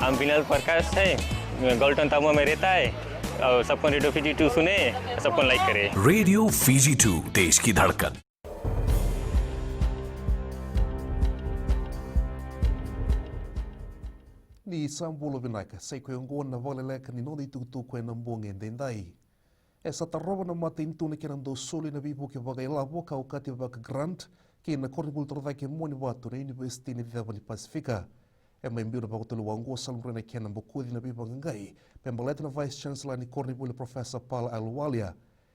हम विनल प्रकाश है, गोल्टन तामुआ में रहता है और सबको रेडियो फीजी 2 सुने, सबको लाइक करे। रेडियो फीजी 2 देश की धड़कन। Ni sambulo binaka sai ko ngona Vakaleleka ni nodi tu ko na mbonge ndendai esa taroba na mate intune ke nando soli na bibu ke Vakaleleka ka ukati vaka grant ke na koribul torda ke moni watu na University ni Devani Pacifica e mai mbiro ba kutulu wango salmure na ke na mbokudi na bibu ngai pembaleta na Vice Chancellor ni koribul Professor Paul Aluwalia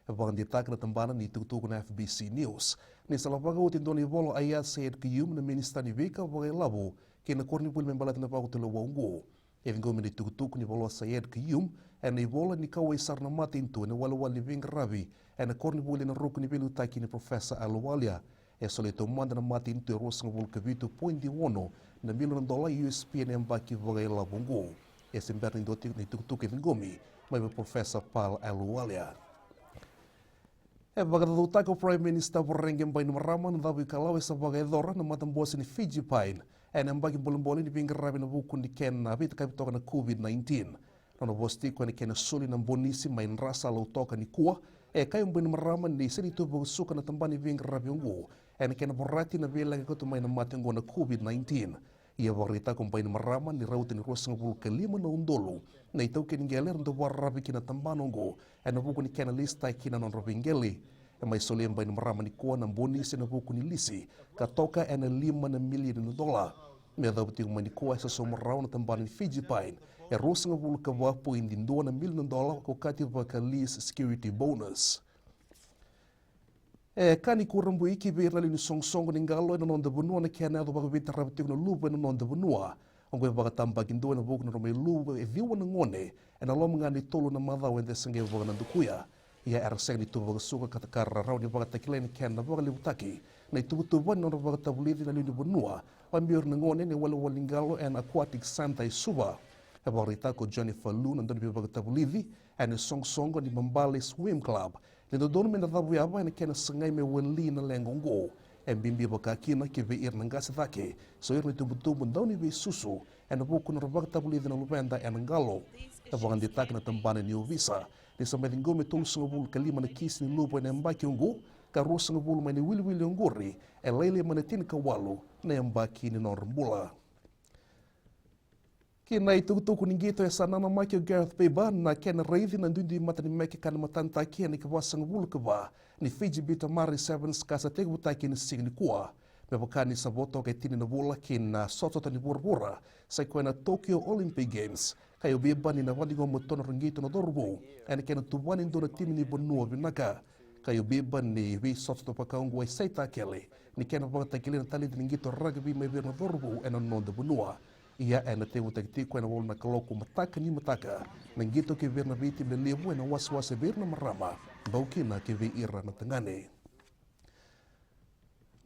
e vanga ditaka na tambana ni tu na FBC News ni salabaga utindoni volo ayat sayed kiyum na minister ni vika Vakaleleka ke na kornipul membalat na pakutulu wango. E vingomi ni tukutuku ni volo sayed kiyum e na ivola ni kawai sarna matintu na walawal ni vinga ravi e na kornipul na ruku ni bilu taki ni Professor Aluwalia e solito manda na matintu e rosa nga volka vitu $1 na $1 million USP na mbaki Vakaleleka wango. E simber ni doti ni tukutuku e vingomi mai Professor Paul Aluwalia. E Vakaleleka ko Prime Minister Vorengem Bain Maraman dawi kalau e sa Vakaleleka na matambosi ni Fiji Pine e na mbagi bolong-bolong ni vinga rabi na buku ni ken na vita kapi toka na COVID-19. Nono bosti ko ni ken suli na bonisi main rasa lau toka ni kuah e kayo Bain Maraman ni sini tu suka na tambani vinga rabi ungu e na ken borati na vela ko tu main na mati ungu na COVID-19. Ia warita ko Bain Maraman ni rauti ni rosa ngabulu kelima na undolo na itau ken ngeler ndo warabi kina tambano ungu e na buku ni ken lista kina non rabi ngeli. E mai soli ang Bain Maraman ni kuah na bonisi na buku ni lisi katoka e na $5 million. Me daw ti umani kuah sa somaraw na tambani Fiji Pine e rosa nga vulu ka wapo indin $2 million ko kati vaka lease security bonus. E kani kurambu iki birali ni songsong ni ngalo na nonda bunua na kena do bagabita rabti na luba na nonda bunua. Ang gwe baka tambagin do na buku na romay luba e viwa na ngone e na lom nga ni tolo na madhaw ende sange baga nandukuya. Ia erseng ni tu baga suka katakara raw ni baga takilay ni kena baga libutaki na itubutuban na baga tabulidi na lini bunua pambior na ngone ni walingalo and aquatic santa suba. E barita ko Jennifer Lu na doon baga tabulidi and songsong ni Mambali Swim Club. Nito doon may natabuyaba na kena sangay may wali na lengongo. E bimbi baka kina kiveir ng gasatake. So ir ni tubutubon daw ni susu and nabuko na baga tabulidi na lupenda and ngalo. E baga ditak na tambana ni Uvisa. Ni sa medingo may tulso ng kalima na kis ni lupa na mbaki ungo. Karosa nga bulu may ni Willy Nguri e lele manatin kawalu na yambaki ni Normbula. Kina itutuku ningito e sana na makyo Gareth Beba na kena reithi na ndundi mata ni meke kana matanta kia ni kawasa nga bulu kaba ni Fiji Bita Mari Sevens kasa tegu butaki ni sing ni kuwa. Mebakani sa boto kay tini na bula kina sotota ni Bura sa kwa na Tokyo Olympic Games. Kayo Beba ni nawadigo motono ringito na dorbo e na kena tuwanin do na timi ni Bonua binaka. Kayo biban ni wi soto pakaungwa saita kele ni kena bata kele na tali ngito rugby may bir na dorbo en non de bunua ia en te utakti ko na wol na kaloko mataka ni mataka ngito ke bir na biti le lebu en waswas bir na marama bauki na ke vi ira na tangane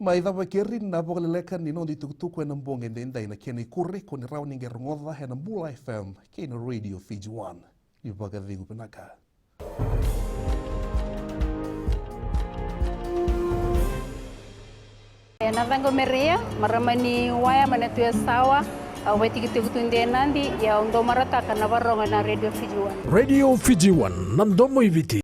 mai dava keri na Vakaleleka ni non di tukutuku en mbonge ndendai na kena kurre ko ni rauning ngodha en Mbula FM kena Radio Fiji 1 ni Vakaleleka penaka. Na vango meria maramani waya manatu sawa aweti kitutunde nandi ya ndo marataka na varonga na Radio Fiji 1. Radio Fiji 1 nandomo iviti.